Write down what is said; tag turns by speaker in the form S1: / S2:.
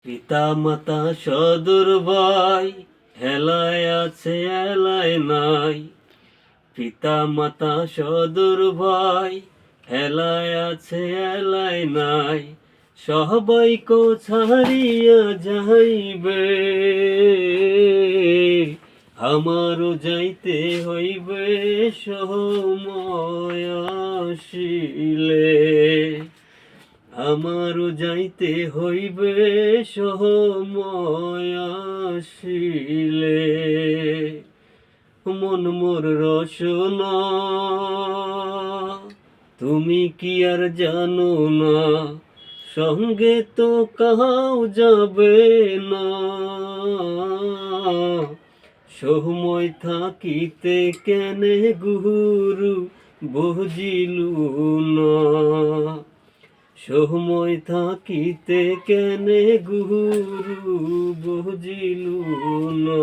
S1: পিতা মাতা সদর ভাই, হেলায় আছে এলায় নাই। পিতা মাতা সদর ভাই, হেলায় আছে এলায় নাই। সবাইকে ছাড়িয়া যাইবে, আমারও যাইতে হইবে সময় আসিলে। আমারও যাইতে হইবে সময় আসিলে। মন মোর রসনা, তুমি কি আর জানো না, সঙ্গে তো কাহাও যাবে না। সময় থাকিতে কেনে গুরু বুঝিলু না। সময় থাকিতে কেনে গুরু বুঝিলু না।